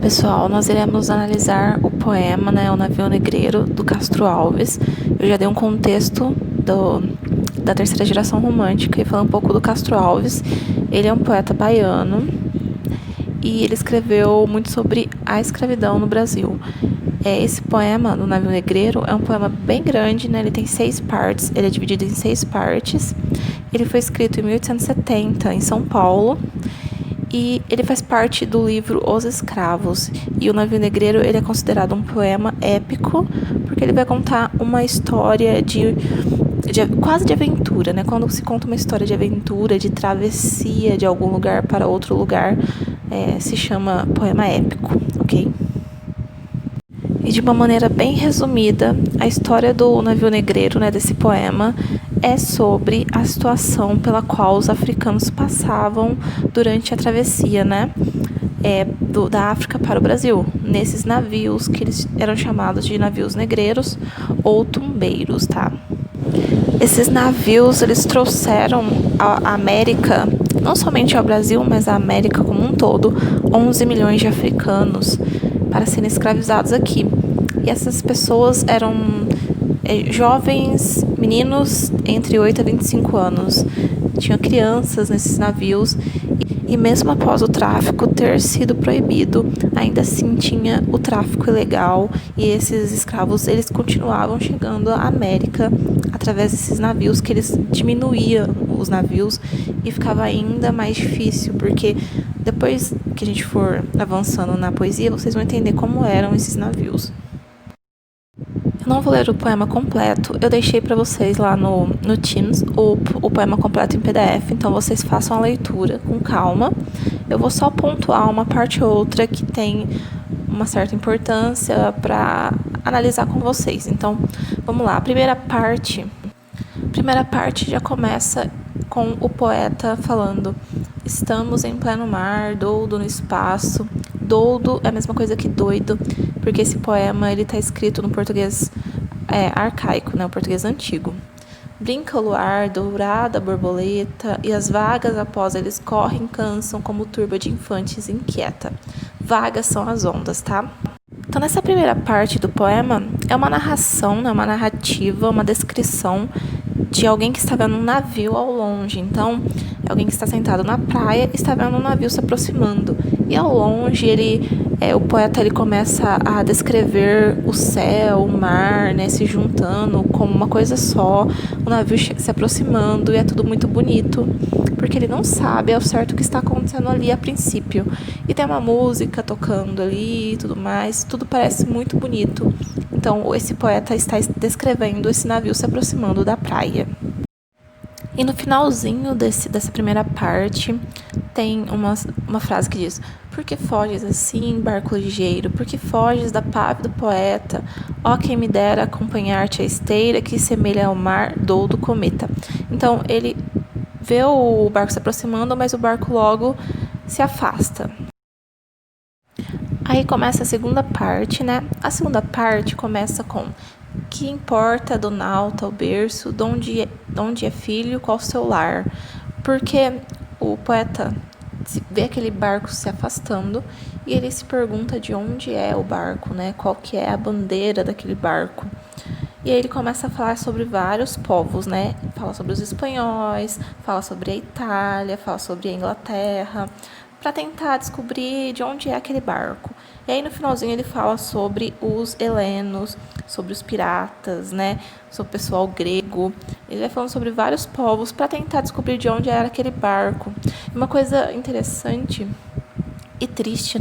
Pessoal, nós iremos analisar o poema, O Navio Negreiro, do Castro Alves. Eu já dei um contexto da terceira geração romântica e falei um pouco do Castro Alves. Ele é um poeta baiano e ele escreveu muito sobre a escravidão no Brasil. Esse poema, do Navio Negreiro, é um poema bem grande, Ele tem 6 partes, ele é dividido em 6 partes. Ele foi escrito em 1870, em São Paulo. E ele faz parte do livro Os Escravos. E o Navio Negreiro ele é considerado um poema épico, porque ele vai contar uma história quase de aventura, Quando se conta uma história de aventura, de travessia de algum lugar para outro lugar, se chama poema épico, ok? E de uma maneira bem resumida, a história do Navio Negreiro, desse poema, é sobre a situação pela qual os africanos passavam durante a travessia, da África para o Brasil, nesses navios que eles eram chamados de navios negreiros ou tumbeiros, Esses navios, eles trouxeram à América, não somente ao Brasil, mas à América como um todo, 11 milhões de africanos para serem escravizados aqui. E essas pessoas eram jovens meninos entre 8 a 25 anos. Tinham crianças nesses navios e mesmo após o tráfico ter sido proibido, ainda assim tinha o tráfico ilegal e esses escravos eles continuavam chegando à América através desses navios que eles diminuíam os navios e ficava ainda mais difícil porque depois que a gente for avançando na poesia, vocês vão entender como eram esses navios. Eu não vou ler o poema completo, eu deixei para vocês lá no Teams o poema completo em PDF, então vocês façam a leitura com calma. Eu vou só pontuar uma parte ou outra que tem uma certa importância para analisar com vocês. Então, vamos lá. A primeira parte já começa com o poeta falando: estamos em pleno mar, doudo no espaço. Doudo é a mesma coisa que doido, porque esse poema ele está escrito no português arcaico, o português antigo. Brinca o luar, dourada a borboleta, e as vagas após eles correm, cansam como turba de infantes inquieta. Vagas são as ondas, Então, nessa primeira parte do poema, é uma narração, uma narrativa, uma descrição de alguém que está vendo um navio ao longe. Então, é alguém que está sentado na praia e está vendo um navio se aproximando. E ao longe, o poeta ele começa a descrever o céu, o mar, se juntando como uma coisa só. O navio se aproximando e é tudo muito bonito, porque ele não sabe ao certo o que está acontecendo ali a princípio. E tem uma música tocando ali e tudo mais, tudo parece muito bonito. Então, esse poeta está descrevendo esse navio se aproximando da praia. E no finalzinho dessa primeira parte, tem uma frase que diz: por que foges assim, barco ligeiro? Por que foges da pave do poeta? Ó, quem me dera acompanhar-te a esteira que semelha ao mar doudo cometa. Então, ele vê o barco se aproximando, mas o barco logo se afasta. Aí começa a segunda parte, A segunda parte começa com: que importa do nauta ao berço, donde é filho, qual seu lar? Porque o poeta vê aquele barco se afastando e ele se pergunta de onde é o barco, Qual que é a bandeira daquele barco? E aí ele começa a falar sobre vários povos, Fala sobre os espanhóis, fala sobre a Itália, fala sobre a Inglaterra, para tentar descobrir de onde é aquele barco. E aí no finalzinho ele fala sobre os helenos, sobre os piratas, sobre o pessoal grego. Ele vai falando sobre vários povos para tentar descobrir de onde era aquele barco. Uma coisa interessante e triste,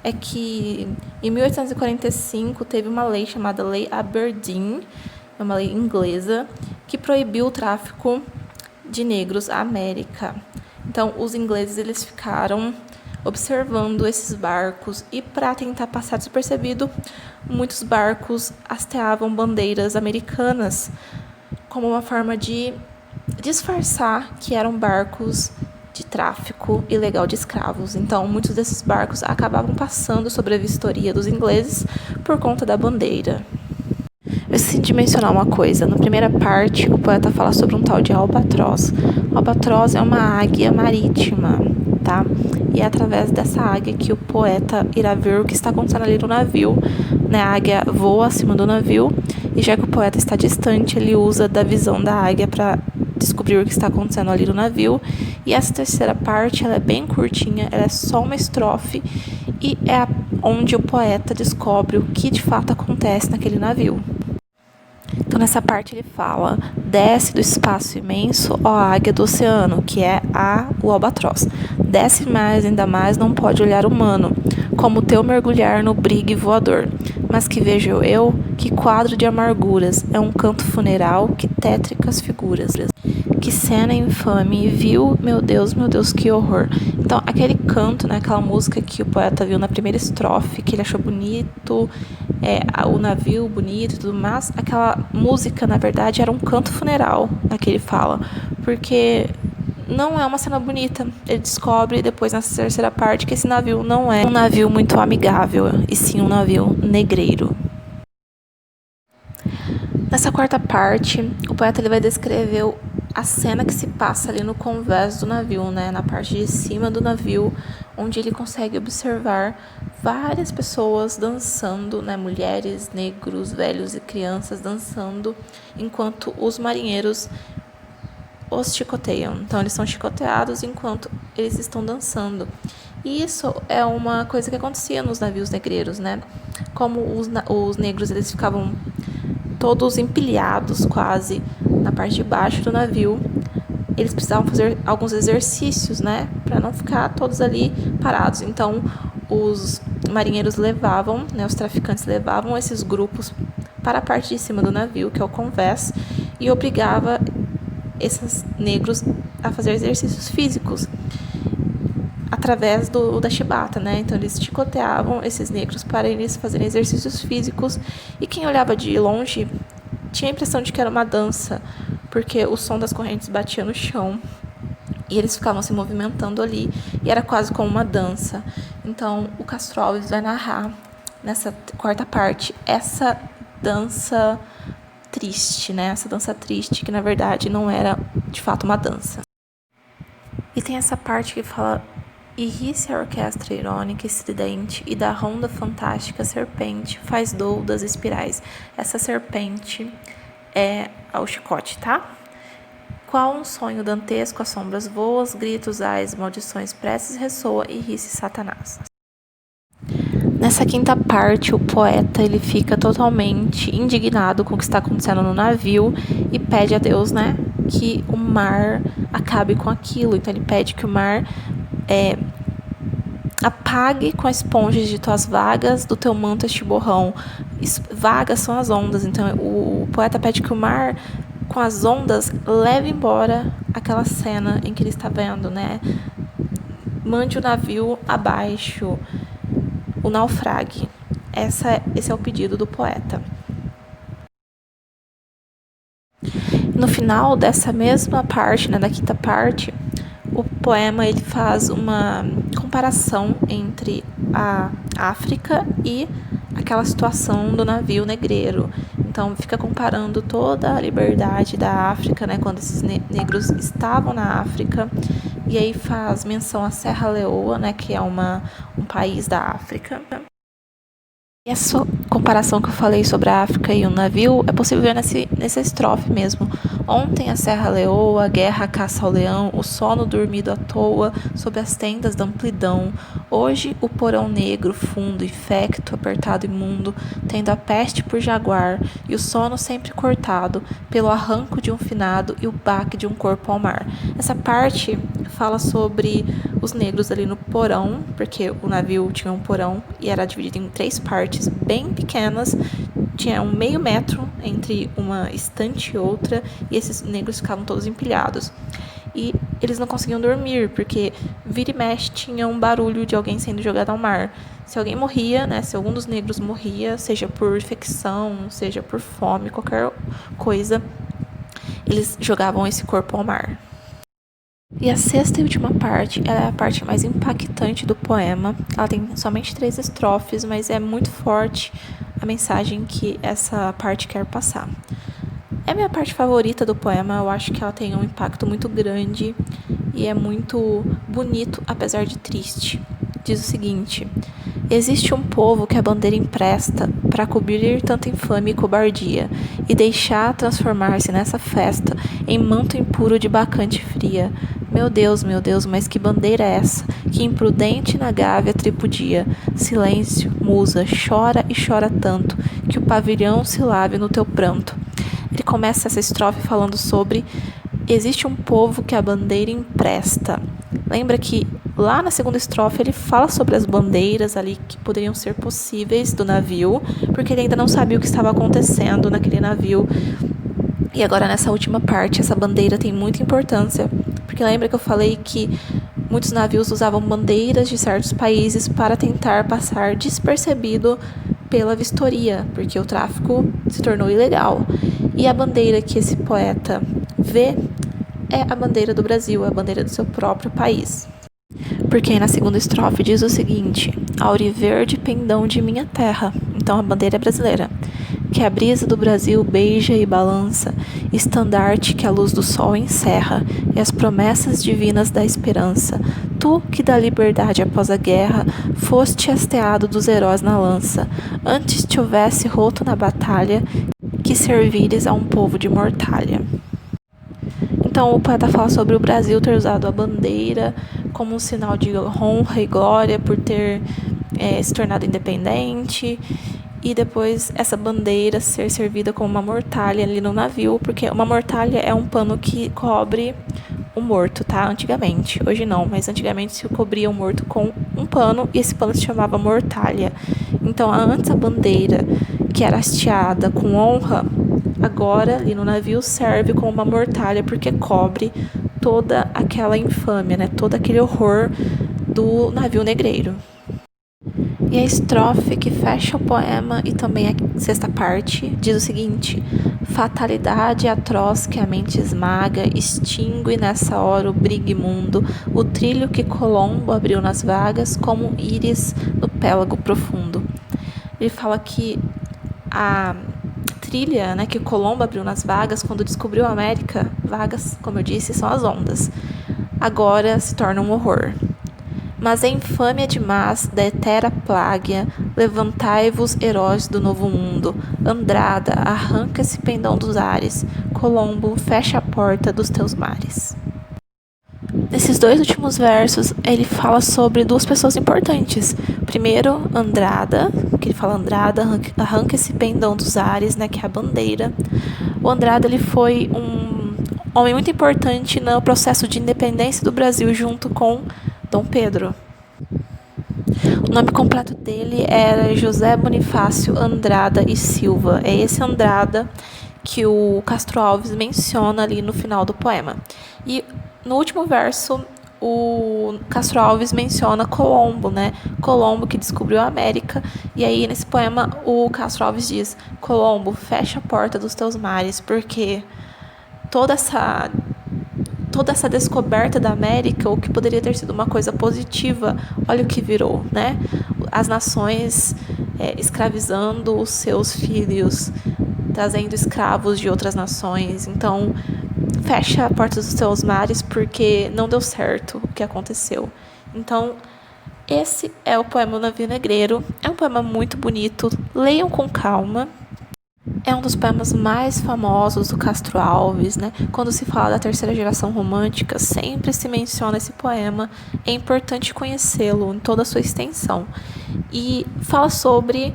é que em 1845 teve uma lei chamada Lei Aberdeen, uma lei inglesa, que proibiu o tráfico de negros à América. Então, os ingleses eles ficaram observando esses barcos e, para tentar passar despercebido, muitos barcos hasteavam bandeiras americanas como uma forma de disfarçar que eram barcos de tráfico ilegal de escravos. Então, muitos desses barcos acabavam passando sobre a vistoria dos ingleses por conta da bandeira. Eu esqueci de mencionar uma coisa. Na primeira parte, o poeta fala sobre um tal de albatroz. O albatroz é uma águia marítima. tá? E é através dessa águia que o poeta irá ver o que está acontecendo ali no navio, né? A águia voa acima do navio, e já que o poeta está distante, ele usa da visão da águia para descobrir o que está acontecendo ali no navio. E essa terceira parte, ela é bem curtinha, ela é só uma estrofe, e é onde o poeta descobre o que de fato acontece naquele navio. Então, nessa parte ele fala: desce do espaço imenso, ó águia do oceano, que é o albatroz. Desce mais, ainda mais, não pode olhar humano, como teu mergulhar no brigue voador. Mas que vejo eu, que quadro de amarguras, é um canto funeral, que tétricas figuras. Que cena infame, viu, meu Deus, que horror. Então, aquele canto, né, aquela música que o poeta viu na primeira estrofe, que ele achou bonito, o navio bonito e tudo mais, aquela música, na verdade, era um canto funeral, que ele fala, porque não é uma cena bonita. Ele descobre depois, nessa terceira parte, que esse navio não é um navio muito amigável, e sim um navio negreiro. Nessa quarta parte, o poeta ele vai descrever a cena que se passa ali no convés do navio, né, na parte de cima do navio, onde ele consegue observar várias pessoas dançando, né, mulheres, negros, velhos e crianças dançando, enquanto os marinheiros os chicoteiam. Então, eles são chicoteados enquanto eles estão dançando. E isso é uma coisa que acontecia nos navios negreiros, né? Como os negros eles ficavam todos empilhados quase na parte de baixo do navio, eles precisavam fazer alguns exercícios, né, para não ficar todos ali parados. Então, os marinheiros levavam, né, os traficantes levavam esses grupos para a parte de cima do navio, que é o convés, e obrigava esses negros a fazer exercícios físicos através da chibata, né? Então eles chicoteavam esses negros para eles fazerem exercícios físicos, e quem olhava de longe tinha a impressão de que era uma dança, porque o som das correntes batia no chão e eles ficavam se movimentando ali, e era quase como uma dança. Então o Castro Alves vai narrar nessa quarta parte essa dança triste, né? Essa dança triste que na verdade não era de fato uma dança. E tem essa parte que fala: e ri-se a orquestra irônica e estridente, e da ronda fantástica serpente faz doudas espirais. Essa serpente é o chicote, tá? Qual um sonho dantesco, as sombras voas, gritos, ais, maldições, preces ressoa, e ri-se Satanás. Nessa quinta parte, o poeta ele fica totalmente indignado com o que está acontecendo no navio e pede a Deus, né, que o mar acabe com aquilo. Então ele pede que o mar apague com a esponja de tuas vagas do teu manto este borrão. Vagas são as ondas. Então o poeta pede que o mar, com as ondas, leve embora aquela cena em que ele está vendo, né? Mande o navio abaixo, o naufrague. Esse é o pedido do poeta. No final dessa mesma parte, né, da quinta parte, o poema ele faz uma comparação entre a África e aquela situação do navio negreiro. Então fica comparando toda a liberdade da África, né, quando esses negros estavam na África, e aí faz menção à Serra Leoa, né, que é um país da África. E essa comparação que eu falei sobre a África e o navio é possível ver nessa estrofe mesmo. Ontem a Serra Leoa, a guerra, a caça ao leão, o sono dormido à toa, sob as tendas da amplidão. Hoje o porão negro, fundo, infecto, apertado e imundo, tendo a peste por jaguar, e o sono sempre cortado, pelo arranco de um finado e o baque de um corpo ao mar. Essa parte fala sobre os negros ali no porão, porque o navio tinha um porão e era dividido em 3 partes bem pequenas, tinha um meio metro entre uma estante e outra, e esses negros ficavam todos empilhados. E eles não conseguiam dormir, porque vira e mexe tinha um barulho de alguém sendo jogado ao mar. Se alguém morria, né, se algum dos negros morria, seja por infecção, seja por fome, qualquer coisa, eles jogavam esse corpo ao mar. E a sexta e última parte, ela é a parte mais impactante do poema. Ela tem somente 3 estrofes, mas é muito forte a mensagem que essa parte quer passar. É a minha parte favorita do poema, eu acho que ela tem um impacto muito grande e é muito bonito, apesar de triste. Diz o seguinte: existe um povo que a bandeira empresta para cobrir tanta infâmia e cobardia, e deixar transformar-se nessa festa em manto impuro de bacante fria. Meu Deus, mas que bandeira é essa? Que imprudente na gávea tripudia. Silêncio, musa, chora e chora tanto, que o pavilhão se lave no teu pranto. Ele começa essa estrofe falando sobre existe um povo que a bandeira empresta. Lembra que lá na segunda estrofe ele fala sobre as bandeiras ali que poderiam ser possíveis do navio, porque ele ainda não sabia o que estava acontecendo naquele navio. E agora nessa última parte, essa bandeira tem muita importância, porque lembra que eu falei que muitos navios usavam bandeiras de certos países para tentar passar despercebido pela vistoria, porque o tráfico se tornou ilegal. E a bandeira que esse poeta vê é a bandeira do Brasil, a bandeira do seu próprio país. Porque aí na segunda estrofe diz o seguinte: auriverde pendão de minha terra. Então a bandeira é brasileira. Que a brisa do Brasil beija e balança, estandarte que a luz do sol encerra, e as promessas divinas da esperança. Tu, que da liberdade após a guerra, foste hasteado dos heróis na lança, antes te houvesse roto na batalha, que servires a um povo de mortalha. Então o poeta fala sobre o Brasil ter usado a bandeira como um sinal de honra e glória por ter se tornado independente, e depois essa bandeira ser servida como uma mortalha ali no navio, porque uma mortalha é um pano que cobre o morto, tá? Antigamente, hoje não, mas antigamente se cobria o morto com um pano e esse pano se chamava mortalha. Então antes a bandeira, que era hasteada com honra, agora ali no navio serve como uma mortalha porque cobre toda aquela infâmia, né? Todo aquele horror do navio negreiro. E a estrofe que fecha o poema e também a sexta parte diz o seguinte: fatalidade atroz que a mente esmaga, extingue nessa hora o brigue imundo, o trilho que Colombo abriu nas vagas, como um íris no pélago profundo. Ele fala que a trilha, né, que Colombo abriu nas vagas quando descobriu a América, vagas, como eu disse, são as ondas, agora se torna um horror. Mas é infâmia demais da etera plágia, levantai-vos, heróis do novo mundo. Andrada, arranca esse pendão dos ares. Colombo, fecha a porta dos teus mares. Nesses dois últimos versos, ele fala sobre duas pessoas importantes. Primeiro, Andrada, que ele fala Andrada, arranca esse pendão dos ares, né, que é a bandeira. O Andrada, ele foi um homem muito importante no processo de independência do Brasil junto com Dom Pedro. O nome completo dele era José Bonifácio Andrada e Silva. É esse Andrada que o Castro Alves menciona ali no final do poema. E no último verso, o Castro Alves menciona Colombo, né? Colombo que descobriu a América. E aí, nesse poema, o Castro Alves diz: Colombo, fecha a porta dos teus mares, porque toda essa descoberta da América, o que poderia ter sido uma coisa positiva, olha o que virou, né? As nações escravizando os seus filhos, trazendo escravos de outras nações. Então, fecha a porta dos teus mares porque não deu certo o que aconteceu. Então, esse é o poema O Navio Negreiro. É um poema muito bonito, leiam com calma. É um dos poemas mais famosos do Castro Alves, né? Quando se fala da terceira geração romântica, sempre se menciona esse poema. É importante conhecê-lo em toda a sua extensão. E fala sobre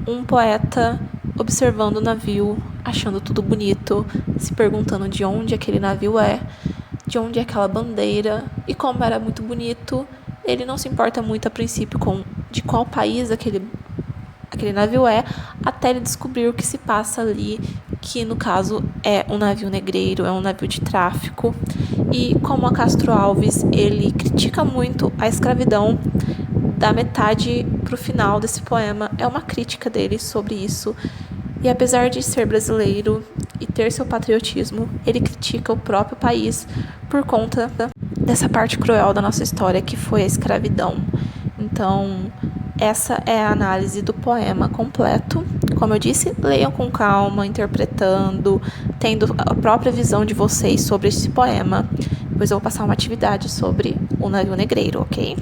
um poeta observando o navio, achando tudo bonito, se perguntando de onde aquele navio é, de onde é aquela bandeira, e como era muito bonito, ele não se importa muito a princípio com de qual país aquele navio é, até ele descobrir o que se passa ali, que no caso é um navio negreiro, é um navio de tráfico. E como a Castro Alves, ele critica muito a escravidão, da metade pro final desse poema é uma crítica dele sobre isso. E apesar de ser brasileiro e ter seu patriotismo, ele critica o próprio país por conta dessa parte cruel da nossa história, que foi a escravidão. Então, essa é a análise do poema completo. Como eu disse, leiam com calma, interpretando, tendo a própria visão de vocês sobre esse poema. Depois eu vou passar uma atividade sobre o navio negreiro, ok?